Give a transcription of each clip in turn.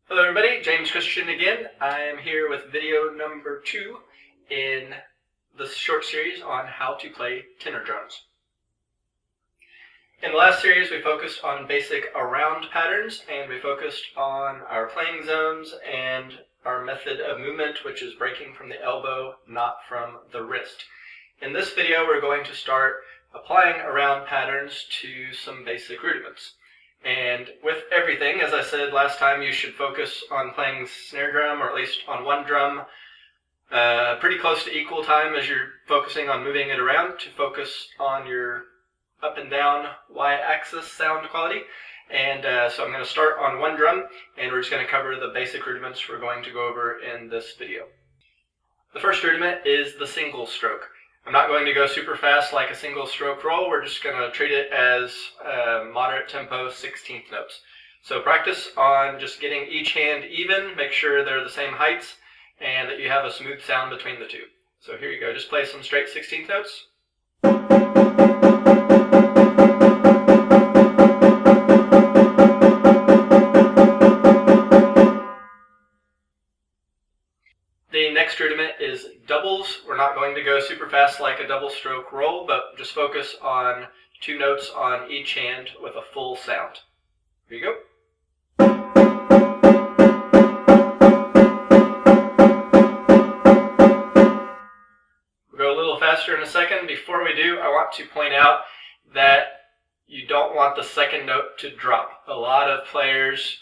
Hello everybody, James Christian again. I am here with video number 2 in this short series on how to play tenor drums. In the last series we focused on basic around patterns and we focused on our playing zones and our method of movement, which is breaking from the elbow, not from the wrist. In this video we're going to start applying around patterns to some basic rudiments. And with everything, as I said last time, you should focus on playing snare drum, or at least on one drum, pretty close to equal time as you're focusing on moving it around, to focus on your up and down y-axis sound quality. And so I'm going to start on one drum, and we're just going to cover the basic rudiments we're going to go over in this video. The first rudiment is the single stroke. I'm not going to go super fast like a single stroke roll. We're just going to treat it as moderate tempo 16th notes. So practice on just getting each hand even, make sure they're the same heights, and that you have a smooth sound between the two. So here you go, just play some straight 16th notes. The next rudiment is doubles. We're not going to go super fast like a double stroke roll, but just focus on 2 notes on each hand with a full sound. Here you go. We'll go a little faster in a second. Before we do, I want to point out that you don't want the second note to drop. A lot of players,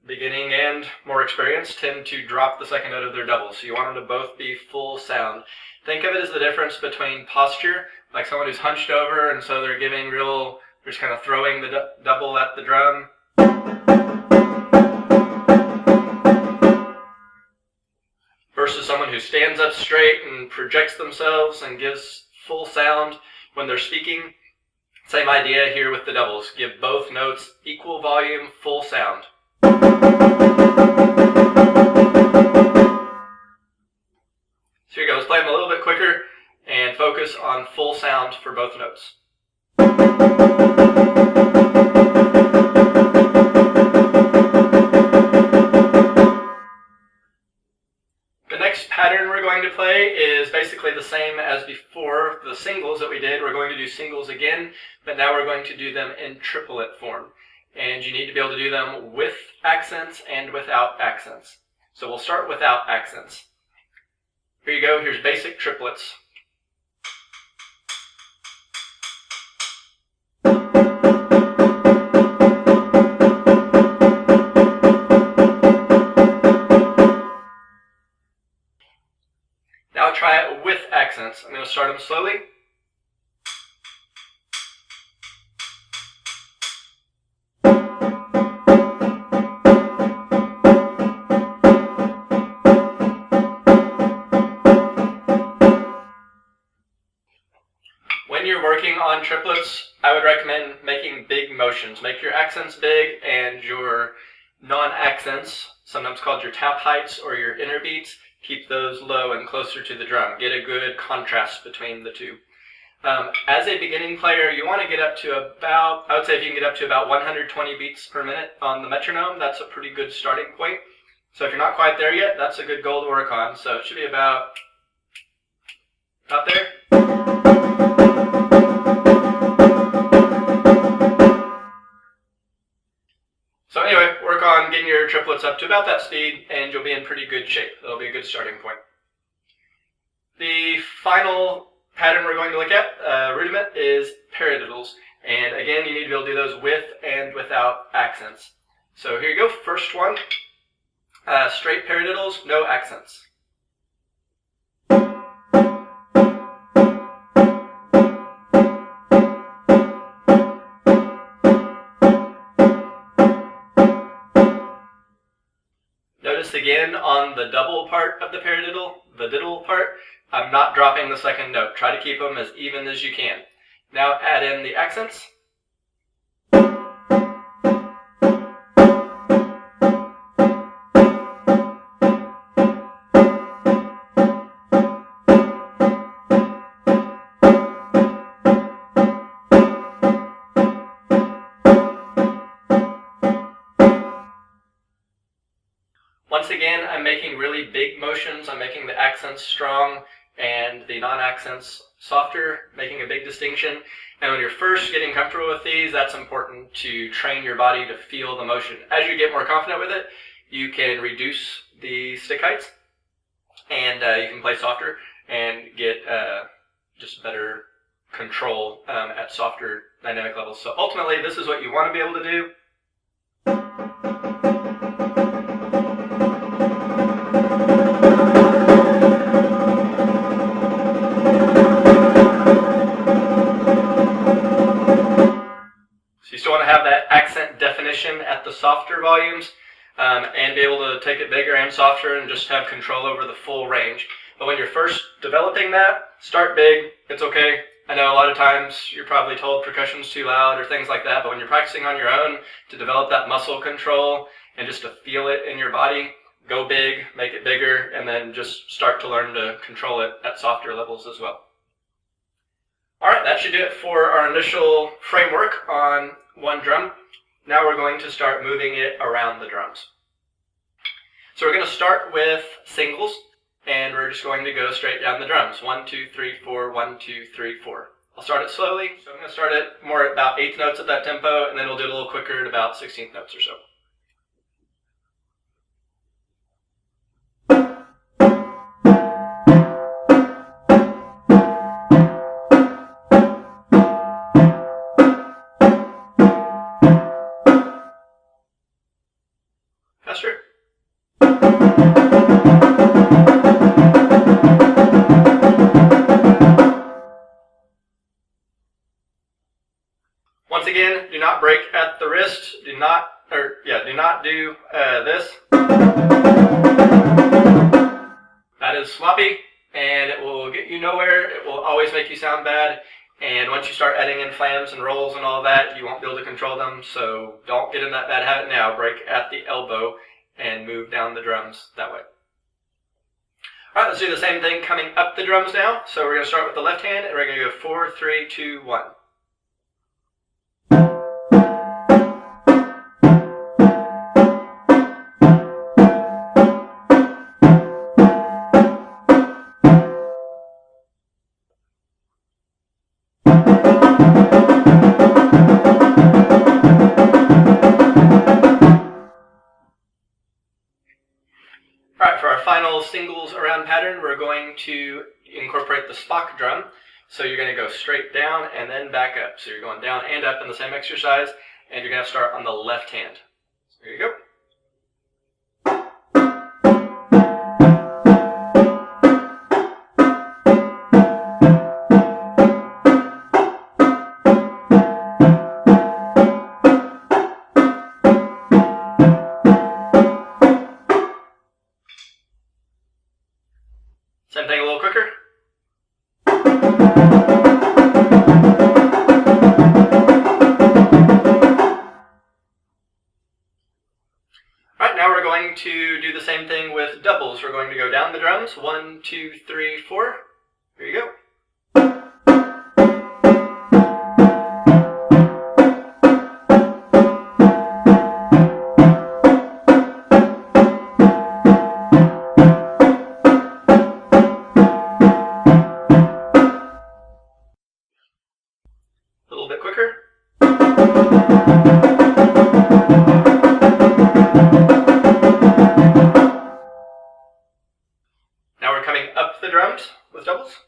beginning and more experienced, tend to drop the second note of their doubles. So you want them to both be full sound. Think of it as the difference between posture, like someone who's hunched over and so they're giving they're just kind of throwing the double at the drum. Versus someone who stands up straight and projects themselves and gives full sound when they're speaking. Same idea here with the doubles. Give both notes equal volume, full sound. So here you go, let's play them a little bit quicker and focus on full sound for both notes. The next pattern we're going to play is basically the same as before. The singles that we did, we're going to do singles again, but now we're going to do them in triplet form. And you need to be able to do them with accents and without accents. So we'll start without accents. Here you go, here's basic triplets. Now try it with accents. I'm going to start them slowly. When you're working on triplets, I would recommend making big motions. Make your accents big and your non-accents, sometimes called your tap heights or your inner beats, keep those low and closer to the drum. Get a good contrast between the two. As a beginning player, you want to get up to about, I would say if you can get up to about 120 beats per minute on the metronome, that's a pretty good starting point. So if you're not quite there yet, that's a good goal to work on. So it should be about there. So anyway, work on getting your triplets up to about that speed and you'll be in pretty good shape. That'll be a good starting point. The final pattern we're going to look at, rudiment, is paradiddles. And again, you need to be able to do those with and without accents. So here you go, first one, straight paradiddles, no accents. Notice again on the double part of the paradiddle, the diddle part, I'm not dropping the second note. Try to keep them as even as you can. Now add in the accents. Once again, I'm making really big motions. I'm making the accents strong and the non-accents softer, making a big distinction. And when you're first getting comfortable with these, that's important to train your body to feel the motion. As you get more confident with it, you can reduce the stick heights, and you can play softer and get just better control at softer dynamic levels. So ultimately, this is what you want to be able to do. So you still want to have that accent definition at the softer volumes, and be able to take it bigger and softer and just have control over the full range. But when you're first developing that, start big. It's okay. I know a lot of times you're probably told percussion's too loud or things like that, but when you're practicing on your own to develop that muscle control and just to feel it in your body, go big, make it bigger, and then just start to learn to control it at softer levels as well. All right, that should do it for our initial framework on one drum. Now we're going to start moving it around the drums. So we're going to start with singles, and we're just going to go straight down the drums. 1, 2, 3, 4, 1, 2, 3, 4. I'll start it slowly. So I'm going to start it more at about 8th notes at that tempo, and then we'll do it a little quicker at about 16th notes or so. Faster. Once again, do not break at the wrist. Do not do this. That is sloppy, and it will get you nowhere. It will always make you sound bad. And once you start adding in flams and rolls and all that, you won't be able to control them. So don't get in that bad habit now. Break at the elbow and move down the drums that way. All right, let's do the same thing coming up the drums now. So we're going to start with the left hand, and we're going to go 4, 3, 2, 1. Singles around pattern, we're going to incorporate the Spock drum. So you're going to go straight down and then back up. So you're going down and up in the same exercise, and you're going to start on the left hand. So here you go. Same thing a little quicker. Alright, now we're going to do the same thing with doubles. We're going to go down the drums. 1, 2, 3, 4. Here you go. A little bit quicker. Now we're coming up the drums with doubles.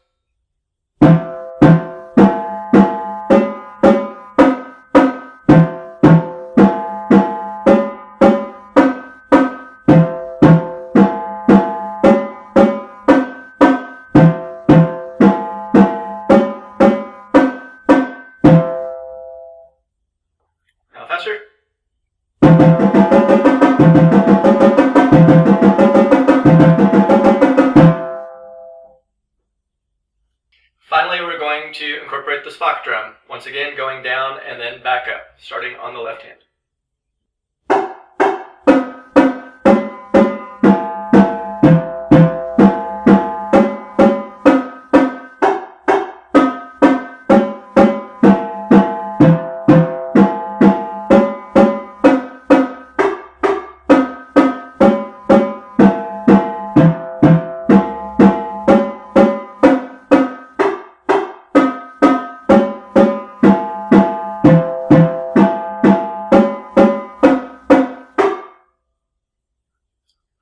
Now faster. Finally, we're going to incorporate the Spock drum. Once again, going down and then back up, starting on the left hand.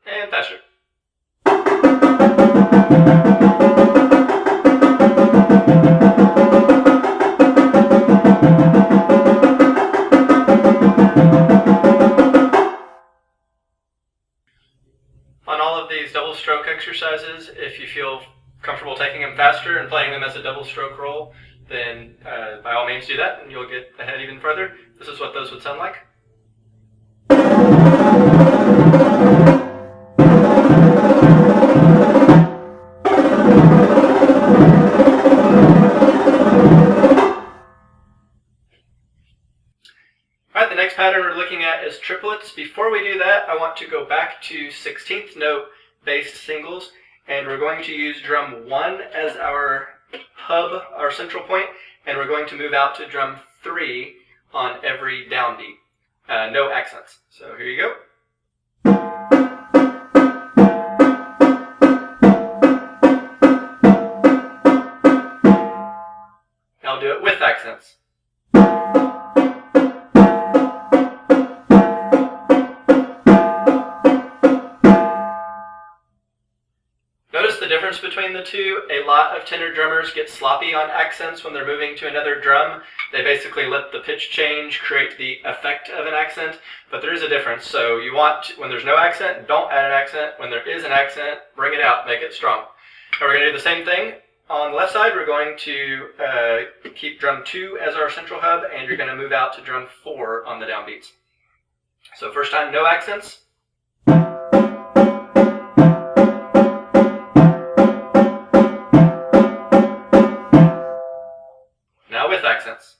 and faster. On all of these double stroke exercises, if you feel comfortable taking them faster and playing them as a double stroke roll, then by all means do that and you'll get ahead even further. This is what those would sound like. Alright, the next pattern we're looking at is triplets. Before we do that, I want to go back to 16th note based singles, and we're going to use drum 1 as our hub, our central point, and we're going to move out to drum 3 on every downbeat. No accents. So here you go. Now I'll do it with accents. Notice the difference between the two. A lot of tenor drummers get sloppy on accents when they're moving to another drum. They basically let the pitch change create the effect of an accent, but there is a difference. So you want, when there's no accent, don't add an accent. When there is an accent, bring it out, make it strong. Now we're going to do the same thing. On the left side, we're going to keep drum 2 as our central hub, and you're going to move out to drum 4 on the downbeats. So first time, no accents. Now with accents.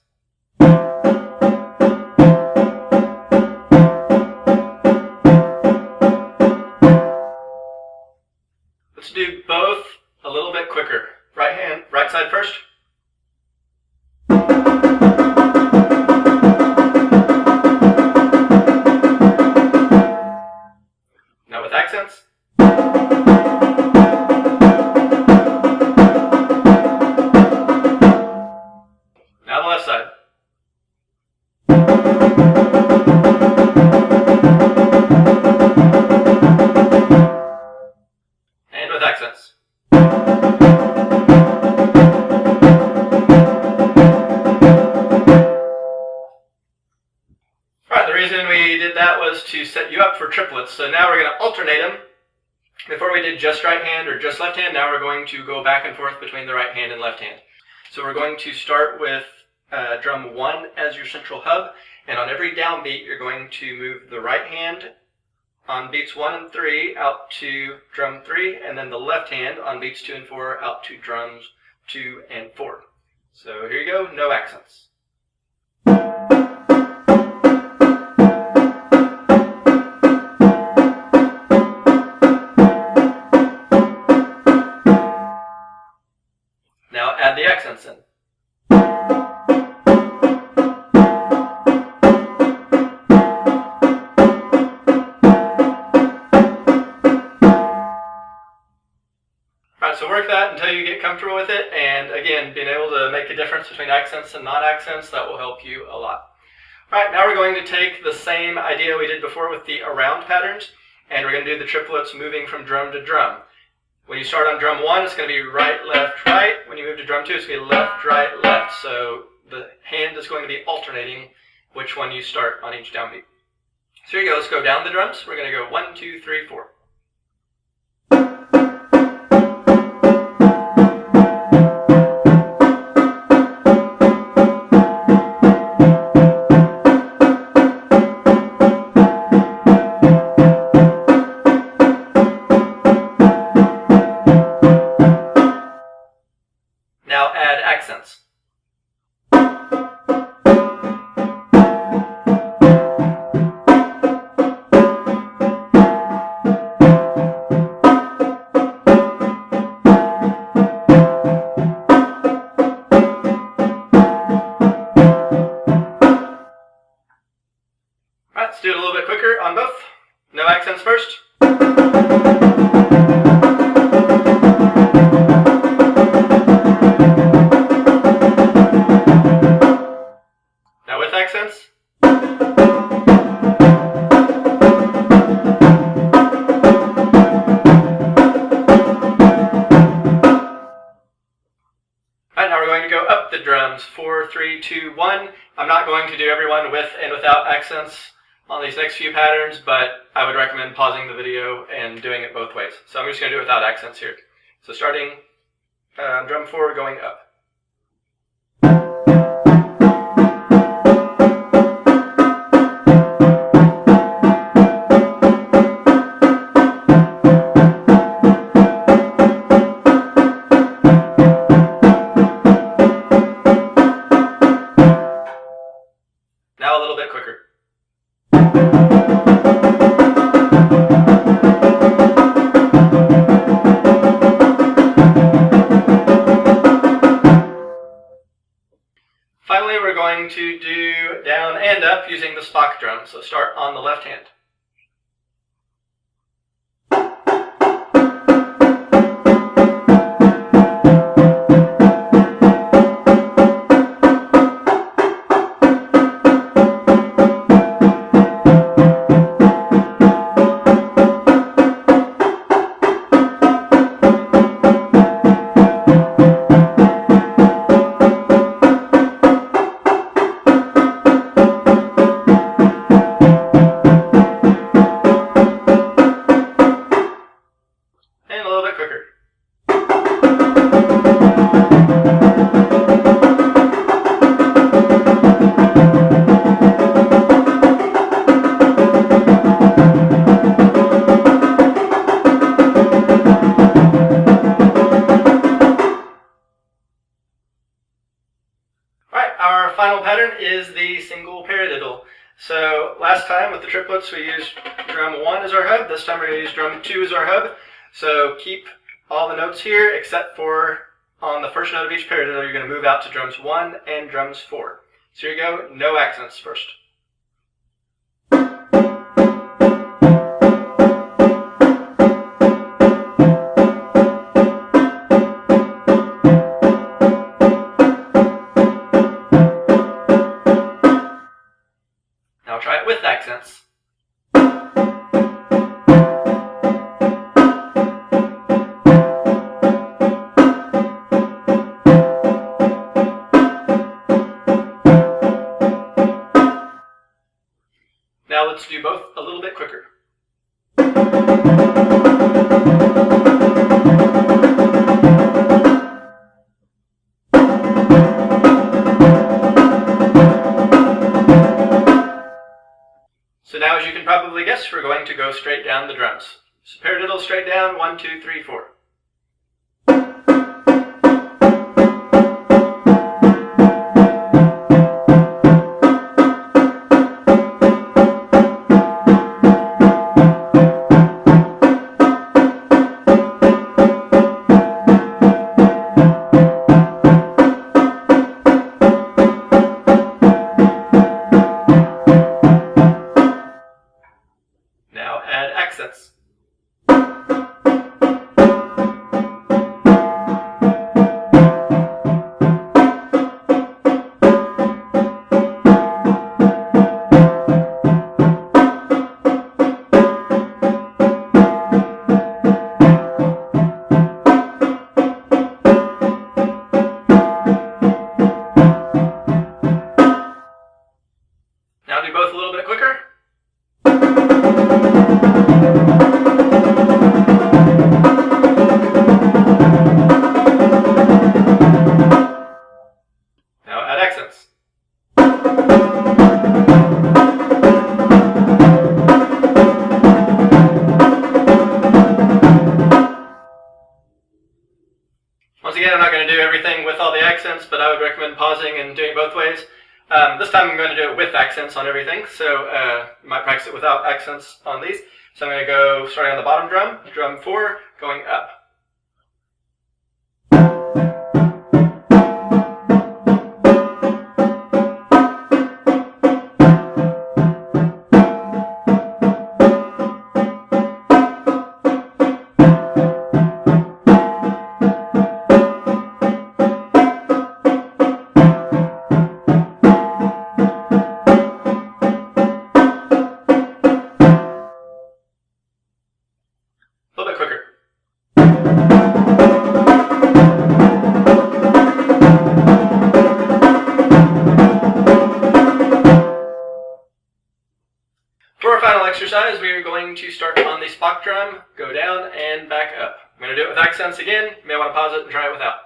Let's do both a little bit quicker. Right side first. Now with accents. Now the left side. And with accents. Alright, the reason we did that was to set you up for triplets. So now we're going to alternate them. Before we did just right hand or just left hand, now we're going to go back and forth between the right hand and left hand. So we're going to start with drum 1 as your central hub, and on every downbeat you're going to move the right hand on beats 1 and 3 out to drum 3, and then the left hand on beats 2 and 4 out to drums 2 and 4. So here you go, no accents. Now add the accents in. Alright, so work that until you get comfortable with it, and again, being able to make a difference between accents and non-accents, that will help you a lot. Alright, now we're going to take the same idea we did before with the around patterns, and we're going to do the triplets moving from drum to drum. When you start on drum 1, it's going to be right, left, right. When you move to drum 2, it's going to be left, right, left. So the hand is going to be alternating which one you start on each downbeat. So here you go. Let's go down the drums. We're going to go 1, 2, 3, 4. Now add accents. Alright, let's do it a little bit quicker on both. No accents first. Now with accents. 2, 1. I'm not going to do everyone with and without accents on these next few patterns, but I would recommend pausing the video and doing it both ways. So I'm just going to do it without accents here. So starting drum 4 going up. Now a little bit quicker. Finally, we're going to do down and up using the Spock drum. So start on the left hand. And a little bit quicker. Alright, our final pattern is the single paradiddle. So last time with the triplets we used drum 1 as our hub. This time we're going to use drum 2 as our hub. So keep all the notes here except for on the first note of each paradiddle you're going to move out to drums 1 and drums 4. So here you go, no accents first. Now try it with accents. Now let's do both a little bit quicker. So now, as you can probably guess, we're going to go straight down the drums. So paradiddle straight down, 1, 2, 3, 4. Now add accents. Now do both a little bit quicker. Now add accents. Once again, I'm not going to do everything with all the accents, but I would recommend pausing and doing it both ways. This time I'm going to do it with accents on everything, so you might practice it without accents on these. So I'm going to go starting on the bottom drum, drum 4, going up. A little bit quicker. exercise, we are going to start on the Spock drum, go down and back up. I'm going to do it with accents again. You may want to pause it and try it without.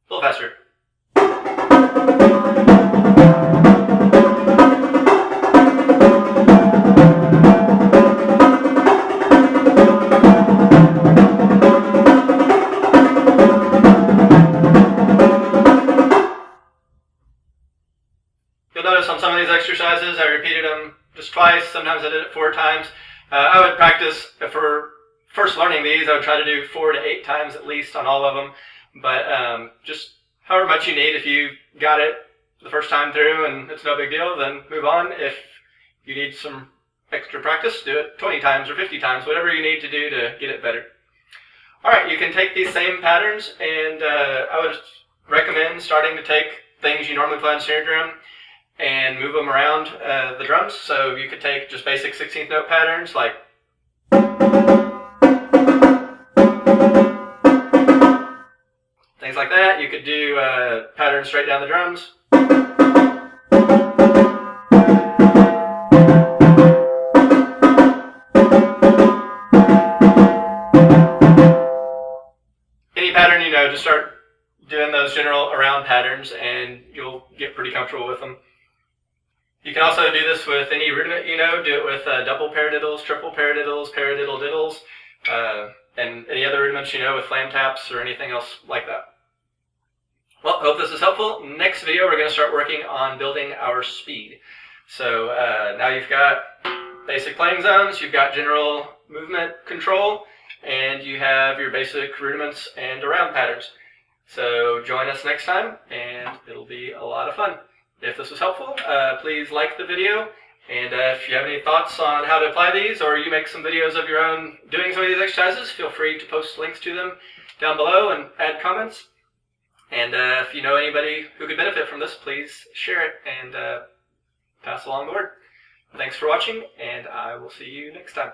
A little faster. You'll notice on some of these exercises I repeated them just twice, sometimes I did it 4 times. I would practice, for first learning these, I would try to do 4 to 8 times at least on all of them. But just however much you need. If you got it the first time through and it's no big deal, then move on. If you need some extra practice, do it 20 times or 50 times, whatever you need to do to get it better. Alright, you can take these same patterns, and I would recommend starting to take things you normally play on snare drum and move them around the drums. So you could take just basic 16th note patterns like things like that. You could do patterns straight down the drums. Any pattern you know, just start doing those general around patterns and you'll get pretty comfortable with them. You can also do this with any rudiment you know. Do it with double paradiddles, triple paradiddles, paradiddle diddles, and any other rudiments you know with flam taps or anything else like that. Well, hope this is helpful. Next video, we're going to start working on building our speed. So now you've got basic playing zones, you've got general movement control, and you have your basic rudiments and around patterns. So join us next time, and it'll be a lot of fun. If this was helpful, please like the video, and if you have any thoughts on how to apply these, or you make some videos of your own doing some of these exercises, feel free to post links to them down below and add comments. And if you know anybody who could benefit from this, please share it and pass along the word. Thanks for watching, and I will see you next time.